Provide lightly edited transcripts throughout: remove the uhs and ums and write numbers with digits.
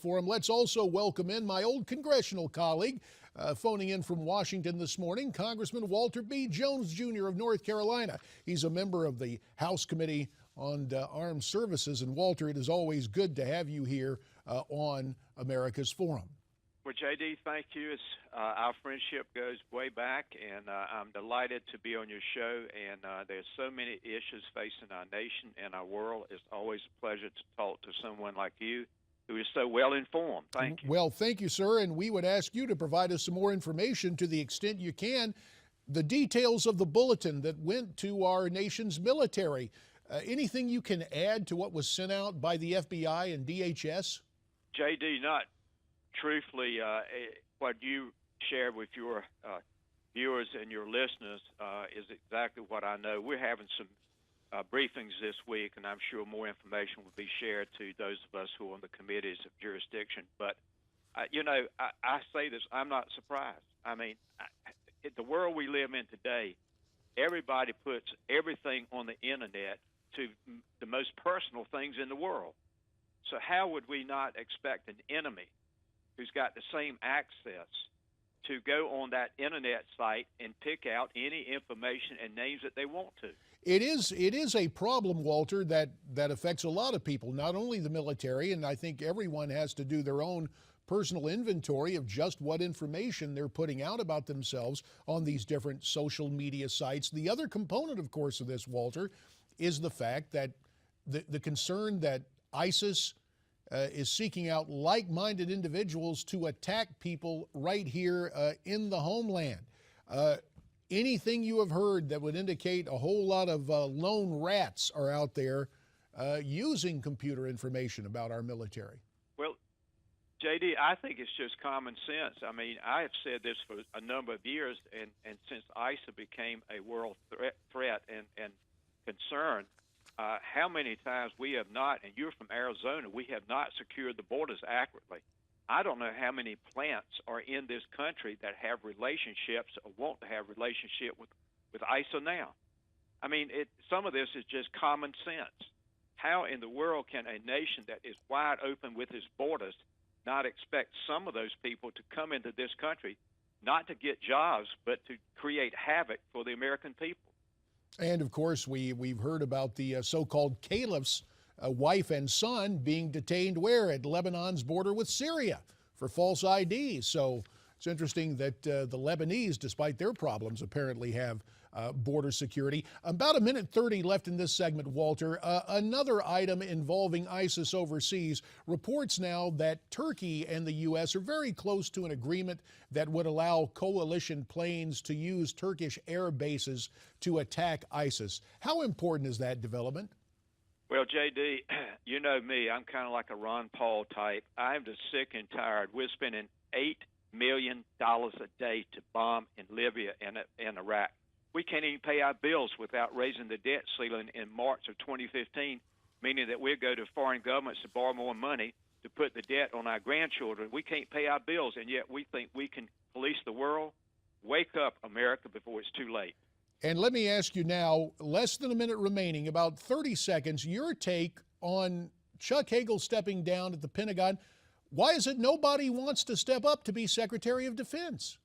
Forum. Let's also welcome in my old congressional colleague, phoning in from Washington this morning, Congressman Walter B. Jones, Jr. of North Carolina. He's a member of the House Committee on Armed Services. And Walter, it is always good to have you here on America's Forum. Well, J.D., thank you. Our friendship goes way back, and I'm delighted to be on your show. And there's so many issues facing our nation and our world. It's always a pleasure to talk to someone like you who is so well informed. Thank you. Well, thank you, sir. And we would ask you to provide us some more information to the extent you can. The details of the bulletin that went to our nation's military. Anything you can add to what was sent out by the FBI and DHS? J.D., not truthfully, what you shared with your viewers and your listeners is exactly what I know. We're having some briefings this week, and I'm sure more information will be shared to those of us who are on the committees of jurisdiction. But, I say this, I'm not surprised. I mean, the world we live in today, everybody puts everything on the Internet to the most personal things in the world. So how would we not expect an enemy who's got the same access to go on that Internet site and pick out any information and names that they want to? It is a problem, Walter, that affects a lot of people, not only the military, and I think everyone has to do their own personal inventory of just what information they're putting out about themselves on these different social media sites. The other component, of course, of this, Walter, is the fact that the concern that ISIS is seeking out like-minded individuals to attack people right here in the homeland. Anything you have heard that would indicate a whole lot of lone rats are out there using computer information about our military? Well, J.D., I think it's just common sense. I mean, I have said this for a number of years, and since ISIS became a world threat and concern, how many times we have not, and you're from Arizona, we have not secured the borders accurately. I don't know how many plants are in this country that have relationships or want to have relationship with ISIL now. I mean, some of this is just common sense. How in the world can a nation that is wide open with its borders not expect some of those people to come into this country, not to get jobs, but to create havoc for the American people? And, of course, we've heard about the so-called caliph's wife and son being detained where? At Lebanon's border with Syria for false IDs. So it's interesting that the Lebanese, despite their problems, apparently have border security. About 1:30 left in this segment, Walter. Another item involving ISIS overseas. Reports now that Turkey and the U.S. are very close to an agreement that would allow coalition planes to use Turkish air bases to attack ISIS. How important is that development? Well, J.D., you know me. I'm kind of like a Ron Paul type. I'm just sick and tired. We're spending $8 million a day to bomb in Libya and Iraq. We can't even pay our bills without raising the debt ceiling in March of 2015, meaning that we'll go to foreign governments to borrow more money to put the debt on our grandchildren. We can't pay our bills, and yet we think we can police the world. Wake up, America, before it's too late. And let me ask you now, less than a minute remaining, about 30 seconds, your take on Chuck Hagel stepping down at the Pentagon. Why is it nobody wants to step up to be Secretary of Defense?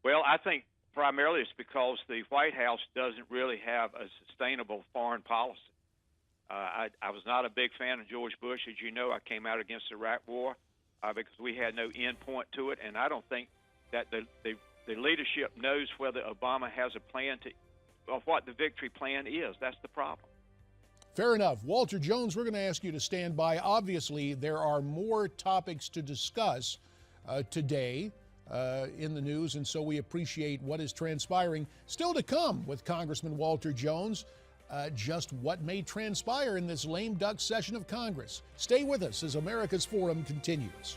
Well, I think primarily it's because the White House doesn't really have a sustainable foreign policy. I was not a big fan of George Bush. As you know, I came out against the Iraq War because we had no end point to it, and I don't think that the leadership knows whether Obama has a plan of what the victory plan is. That's the problem. Fair enough. Walter Jones, we're going to ask you to stand by. Obviously, there are more topics to discuss today in the news, and so we appreciate what is transpiring. Still to come with Congressman Walter Jones, just what may transpire in this lame duck session of Congress. Stay with us as America's Forum continues.